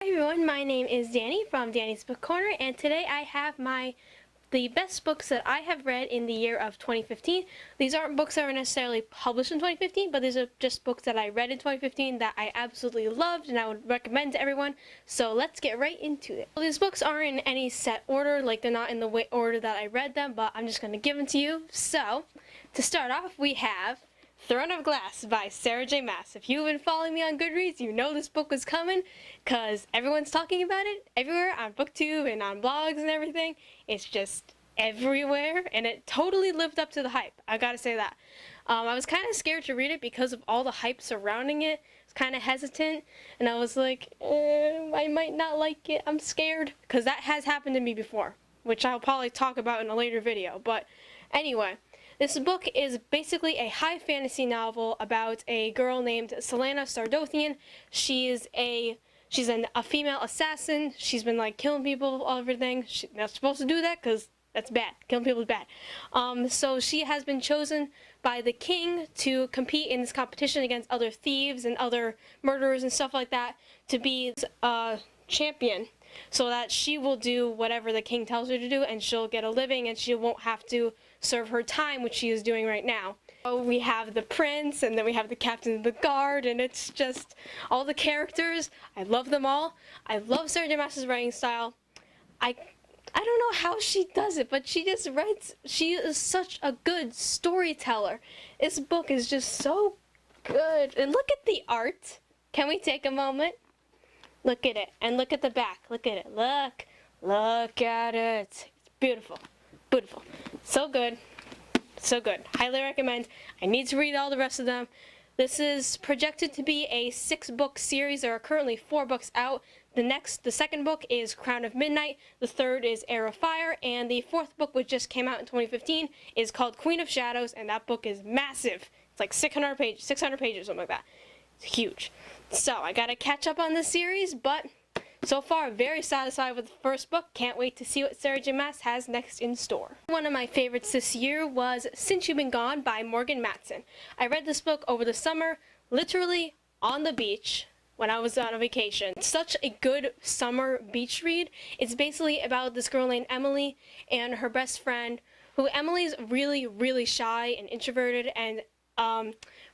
Hi everyone, my name is Danny from Danny's Book Corner, and today I have the best books that I have read in the year of 2015. These aren't books that were necessarily published in 2015, but these are just books that I read in 2015 that I absolutely loved and I would recommend to everyone. So let's get right into it. Well, these books aren't in any set order, like they're not in the order that I read them, but I'm just going to give them to you. So, to start off, we have Throne of Glass by Sarah J. Maas. If you've been following me on Goodreads, you know this book was coming because everyone's talking about it everywhere on BookTube and on blogs and everything. It's just everywhere, and it totally lived up to the hype. I gotta say that. I was kind of scared to read it because of all the hype surrounding it. I was kind of hesitant, and I was like, I might not like it. I'm scared because that has happened to me before, which I'll probably talk about in a later video. But anyway. This book is basically a high fantasy novel about a girl named Selena Sardothian. She's a female assassin. She's been like killing people, all everything. She's not supposed to do that because that's bad. Killing people is bad. So she has been chosen by the king to compete in this competition against other thieves and other murderers and stuff like that to be a champion, so that she will do whatever the king tells her to do and she'll get a living and she won't have to serve her time, which she is doing right now. So we have the prince, and then we have the captain of the guard, and it's just all the characters. I love them all. I love Sarah J. Maas's writing style. I don't know how she does it, but she just writes. She is such a good storyteller. This book is just so good. And look at the art. Can we take a moment? Look at it, and look at the back. Look at it. Look at it. It's beautiful. Beautiful. So good. So good. Highly recommend. I need to read all the rest of them. This is projected to be a 6-book series. There are currently 4 books out. The second book is Crown of Midnight. The third is Heir of Fire. And the 4th book, which just came out in 2015, is called Queen of Shadows. And that book is massive. It's like 600 pages, something like that. It's huge. So I gotta catch up on this series, but so far, very satisfied with the first book. Can't wait to see what Sarah J. Maas has next in store. One of my favorites this year was Since You've Been Gone by Morgan Matson. I read this book over the summer, literally on the beach when I was on a vacation. It's such a good summer beach read. It's basically about this girl named Emily and her best friend, who Emily's really, really shy and introverted, and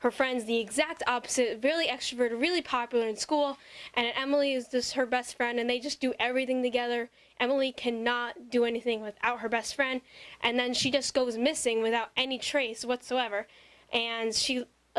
her friend's the exact opposite, really extroverted, really popular in school, and Emily is just her best friend, and they just do everything together. Emily cannot do anything without her best friend, and then she just goes missing without any trace whatsoever, and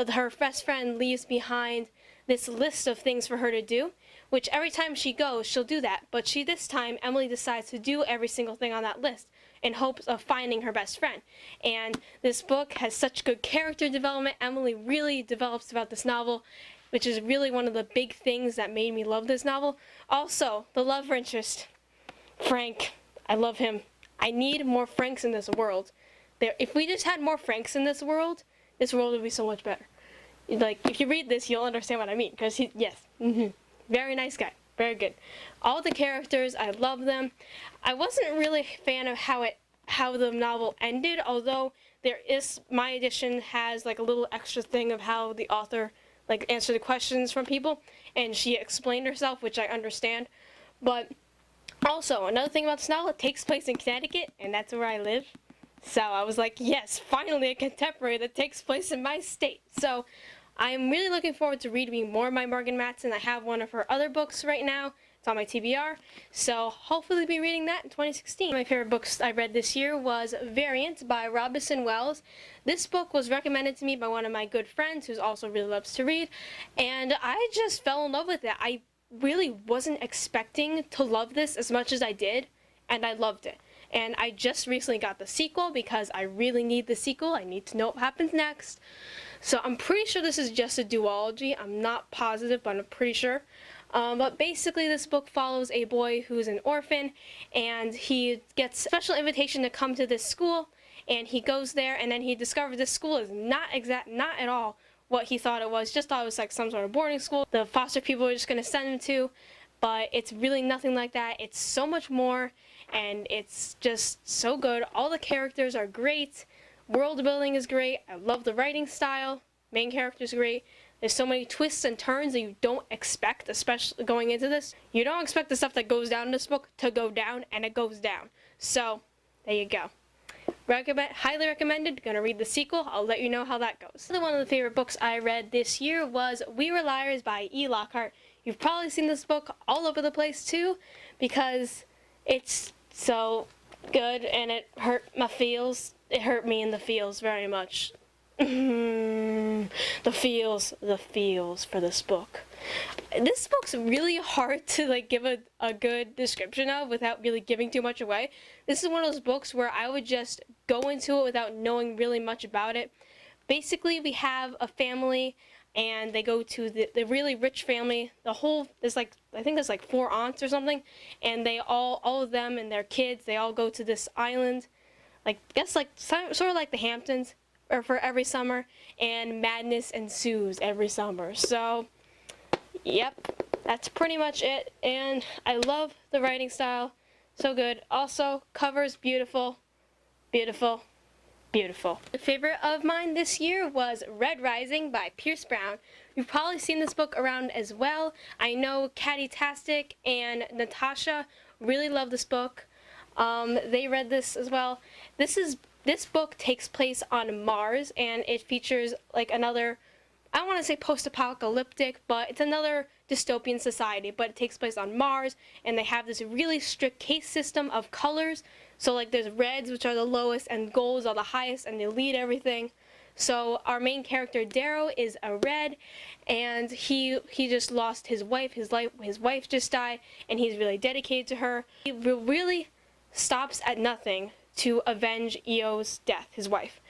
her best friend leaves behind this list of things for her to do, which every time she goes, she'll do that, but this time, Emily decides to do every single thing on that list in hopes of finding her best friend. And this book has such good character development. Emily really develops throughout this novel, which is really one of the big things that made me love this novel. Also, the love interest, Frank. I love him. I need more Franks in this world. If we just had more Franks in this world would be so much better. Like, if you read this, you'll understand what I mean, because very nice guy. Very good. All the characters, I love them. I wasn't really a fan of how the novel ended, although my edition has like a little extra thing of how the author like answered the questions from people, and she explained herself, which I understand. But also, another thing about this novel, it takes place in Connecticut, and that's where I live. So I was like, yes, finally a contemporary that takes place in my state. So I'm really looking forward to reading more by Morgan Matson. I have one of her other books right now. It's on my TBR. So hopefully I'll be reading that in 2016. My favorite books I read this year was Variance by Robinson Wells. This book was recommended to me by one of my good friends who also really loves to read. And I just fell in love with it. I really wasn't expecting to love this as much as I did. And I loved it. And I just recently got the sequel because I really need the sequel. I need to know what happens next. So I'm pretty sure this is just a duology. I'm not positive, but I'm pretty sure. But basically this book follows a boy who's an orphan, and he gets a special invitation to come to this school, and he goes there, and then he discovers this school is not at all what he thought it was. Just thought it was like some sort of boarding school the foster people were just going to send him to, but it's really nothing like that. It's so much more, and it's just so good. All the characters are great. World building is great. I love the writing style. Main character's great. There's so many twists and turns that you don't expect, especially going into this. You don't expect the stuff that goes down in this book to go down, and it goes down. So, there you go. Highly recommended. Gonna read the sequel. I'll let you know how that goes. One of the favorite books I read this year was We Were Liars by E. Lockhart. You've probably seen this book all over the place too, because it's so good and it hurt my feels. It hurt me in the feels very much. The feels for this book. This book's really hard to like give a good description of without really giving too much away. This is one of those books where I would just go into it without knowing really much about it. Basically, we have a family and they go to the really rich family. There's like, I think there's like 4 aunts or something, and they all of them and their kids, they all go to this island, like, I guess like sort of like the Hamptons, or for every summer, and madness ensues every summer. So, yep, that's pretty much it, and I love the writing style, so good. Also, covers beautiful, beautiful, beautiful. A favorite of mine this year was Red Rising by Pierce Brown. You've probably seen this book around as well. I know Catty-tastic and Natasha really love this book. They read this as well. This book takes place on Mars, and it features like another, I don't want to say post-apocalyptic, but it's another dystopian society, but it takes place on Mars, and they have this really strict caste system of colors. So like there's reds, which are the lowest, and golds are the highest, and they lead everything. So our main character, Darrow, is a red, and he just lost his wife. His wife just died, and he's really dedicated to her. He really stops at nothing to avenge Eo's death, his wife.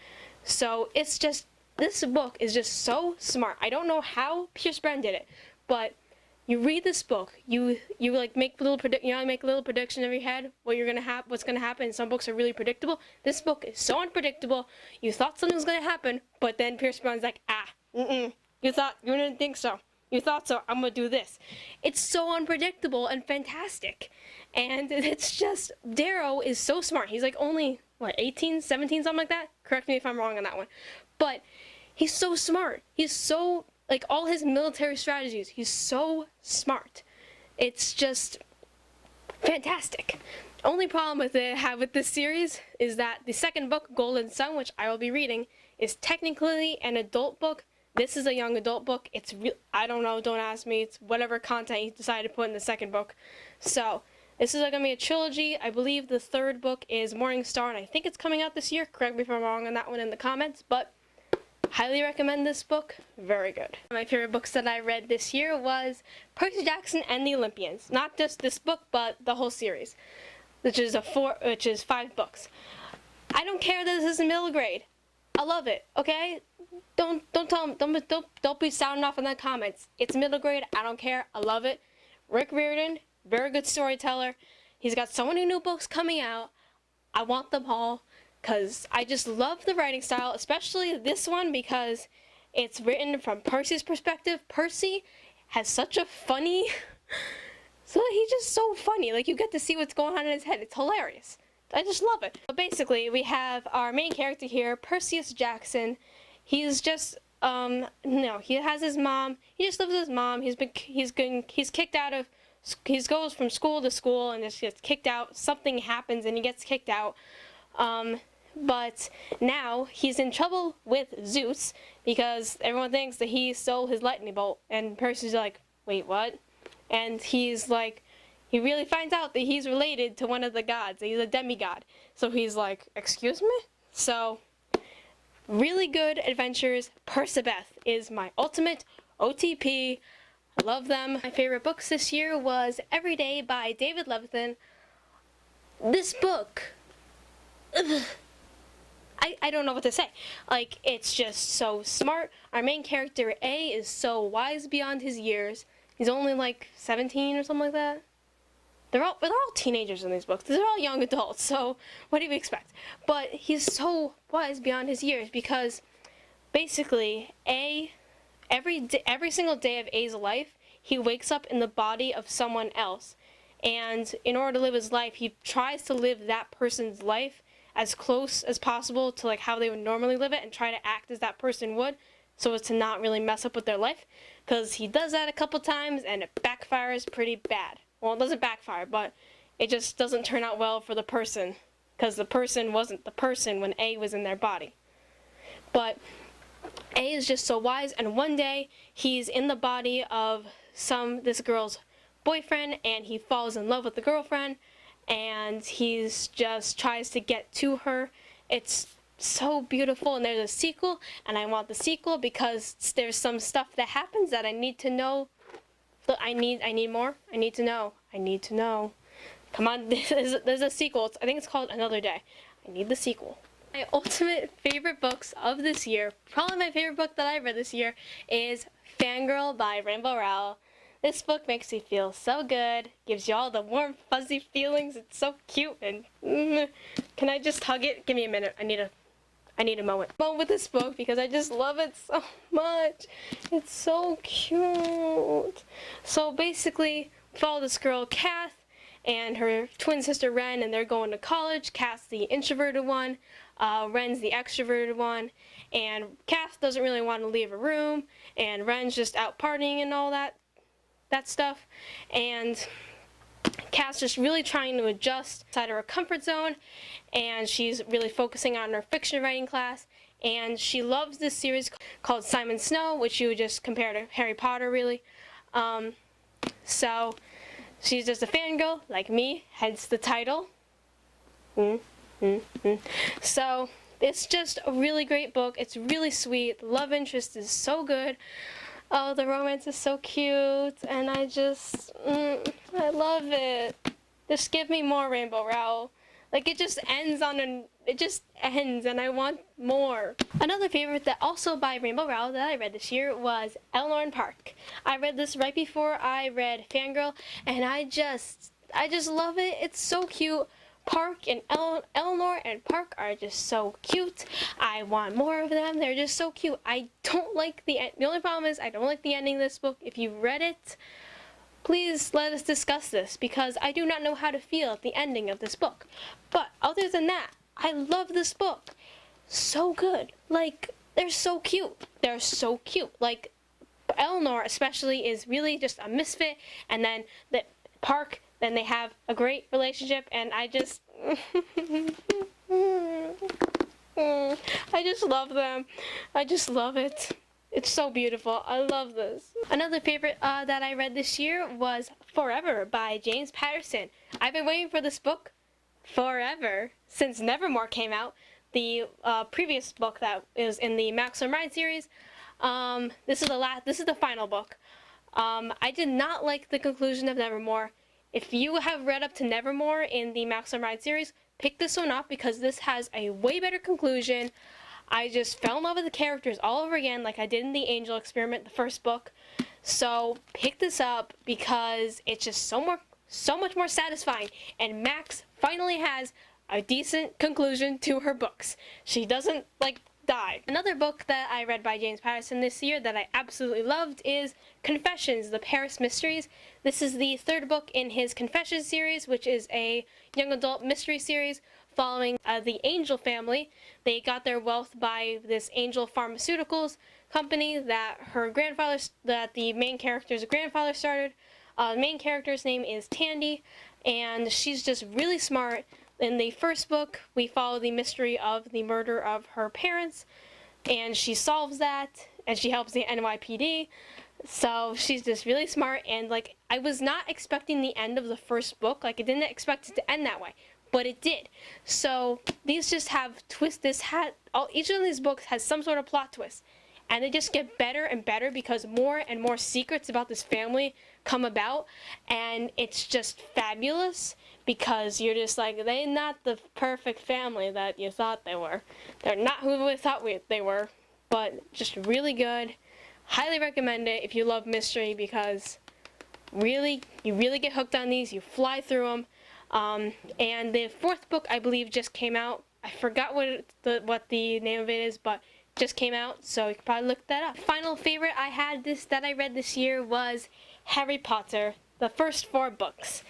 So it's just, this book is just so smart. I don't know how Pierce Brown did it, but you read this book, you like make little prediction in your head what's gonna happen. Some books are really predictable. This book is so unpredictable. You thought something was gonna happen, but then Pierce Brown's like, you didn't think so. You thought so, I'm gonna do this. It's so unpredictable and fantastic. And it's just, Darrow is so smart. He's like only, 18, 17, something like that? Correct me if I'm wrong on that one. But he's so smart. He's so, like, all his military strategies, he's so smart. It's just fantastic. Only problem with this series is that the second book, Golden Sun, which I will be reading, is technically an adult book. This is a young adult book. It's I don't know, don't ask me. It's whatever content he decided to put in the second book. So, this is going to be a trilogy. I believe the third book is Morning Star, and I think it's coming out this year. Correct me if I'm wrong on that one in the comments, but highly recommend this book. Very good. My favorite books that I read this year was Percy Jackson and the Olympians. Not just this book, but the whole series, which is 5 books. I don't care that this is in middle grade. I love it. Okay? Don't be sounding off in the comments. It's middle grade. I don't care. I love it. Rick Riordan, very good storyteller. He's got so many new books coming out. I want them all because I just love the writing style, especially this one because it's written from Percy's perspective. Percy has such a funny, he's just so funny. Like, you get to see what's going on in his head. It's hilarious. I just love it. But basically, we have our main character here, Perseus Jackson. He's just, he has his mom. He just lives with his mom. He's kicked out of, he goes from school to school and just gets kicked out. Something happens and he gets kicked out. But now he's in trouble with Zeus because everyone thinks that he stole his lightning bolt. And Percy's like, wait, what? And he's like, he really finds out that he's related to one of the gods. He's a demigod. So he's like, excuse me? So, really good adventures. Persebeth is my ultimate OTP. I love them. My favorite books this year was Every Day by David Levithan. This book, I don't know what to say. Like, it's just so smart. Our main character, A, is so wise beyond his years. He's only like 17 or something like that. They're all teenagers in these books. They're all young adults, so what do you expect? But he's so wise beyond his years because basically, every single day of A's life, he wakes up in the body of someone else. And in order to live his life, he tries to live that person's life as close as possible to like how they would normally live it and try to act as that person would so as to not really mess up with their life, because he does that a couple times and it backfires pretty bad. Well, it doesn't backfire, but it just doesn't turn out well for the person, because the person wasn't the person when A was in their body. But A is just so wise, and one day he's in the body of this girl's boyfriend, and he falls in love with the girlfriend, and he's just tries to get to her. It's so beautiful, and there's a sequel, and I want the sequel because there's some stuff that happens that I need to know. I need more. I need to know. Come on, there's a sequel. I think it's called Another Day. I need the sequel. My ultimate favorite books of this year, probably my favorite book that I read this year, is Fangirl by Rainbow Rowell. This book makes me feel so good, gives you all the warm, fuzzy feelings. It's so cute, and can I just hug it? Give me a minute. I need a moment with this book because I just love it so much. It's so cute. So basically, follow this girl, Carte, and her twin sister, Ren, and they're going to college. Cate's the introverted one, Ren's the extroverted one, and Carte doesn't really want to leave her room, and Ren's just out partying and all that stuff, and Cate's just really trying to adjust outside of her comfort zone, and she's really focusing on her fiction writing class, and she loves this series called Simon Snow, which you would just compare to Harry Potter, really. So she's just a fangirl, like me, hence the title. So it's just a really great book. It's really sweet. The love interest is so good. Oh, the romance is so cute, and I love it. Just give me more Rainbow Rowell. Like, it just ends, and I want more. Another favorite that also by Rainbow Rowell that I read this year was Lorne Park. I read this right before I read Fangirl, and I just love it. It's so cute. Park and Eleanor and Park are just so cute. I want more of them. They're just so cute. I don't like the only problem is I don't like the ending of this book. If you read it, please let us discuss this, because I do not know how to feel at the ending of this book. But other than that, I love this book. So good. Like, they're so cute. They're so cute. Like, Eleanor especially is really just a misfit, and then the Park, then they have a great relationship, and I just love them. I just love it. It's so beautiful. I love this. Another favorite that I read this year was Forever by James Patterson. I've been waiting for this book forever, since Nevermore came out, the previous book that is in the Maximum Ride series. This is the final book. I did not like the conclusion of Nevermore. If you have read up to Nevermore in the Maximum Ride series, pick this one up because this has a way better conclusion. I just fell in love with the characters all over again, like I did in the Angel Experiment, the first book. So pick this up because it's just so much more satisfying, and Max finally has a decent conclusion to her books. She doesn't die. Another book that I read by James Patterson this year that I absolutely loved is Confessions, the Paris Mysteries. This is the third book in his Confessions series, which is a young adult mystery series following the Angel family. They got their wealth by this Angel Pharmaceuticals company that the main character's grandfather started. The main character's name is Tandy, and she's just really smart. In the first book, we follow the mystery of the murder of her parents, and she solves that, and she helps the NYPD. So she's just really smart, and I was not expecting the end of the first book. I didn't expect it to end that way, but it did. So these just have twists. Each of these books has some sort of plot twist, and they just get better and better because more and more secrets about this family come about, and it's just fabulous. Because you're just they're not the perfect family that you thought they were. They're not who we thought they were. But just really good. Highly recommend it if you love mystery, because you really get hooked on these. You fly through them. And the fourth book, I believe, just came out. I forgot what the name of it is, but it just came out, so you can probably look that up. Final favorite that I read this year was Harry Potter, the first 4 books,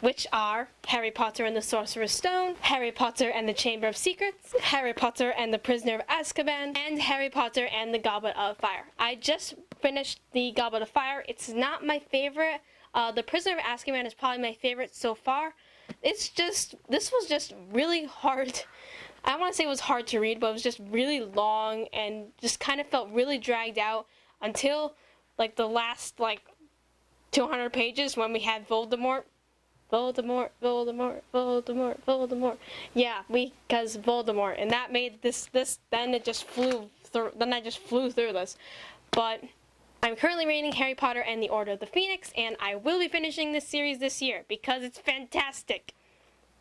which are Harry Potter and the Sorcerer's Stone, Harry Potter and the Chamber of Secrets, Harry Potter and the Prisoner of Azkaban, and Harry Potter and the Goblet of Fire. I just finished the Goblet of Fire. It's not my favorite. The Prisoner of Azkaban is probably my favorite so far. This was just really hard. I don't want to say it was hard to read, but it was just really long and just kind of felt really dragged out until like the last 200 pages when we had Voldemort. Yeah, because Voldemort, and that made this. Then it just flew through. Then I just flew through this, but I'm currently reading Harry Potter and the Order of the Phoenix, and I will be finishing this series this year because it's fantastic.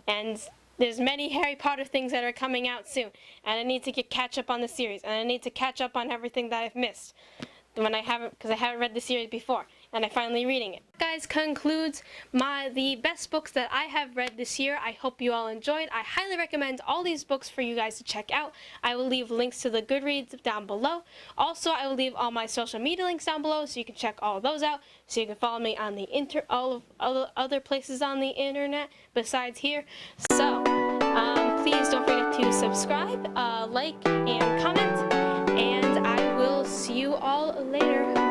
And there's many Harry Potter things that are coming out soon, and I need to catch up on the series, and I need to catch up on everything that I've missed because I haven't read the series before, and I'm finally reading it. Guys, concludes the best books that I have read this year. I hope you all enjoyed. I highly recommend all these books for you guys to check out. I will leave links to the Goodreads down below. Also, I will leave all my social media links down below so you can check all of those out. So you can follow me on the all of other places on the internet besides here. So, please don't forget to subscribe, like, and comment. And I will see you all later.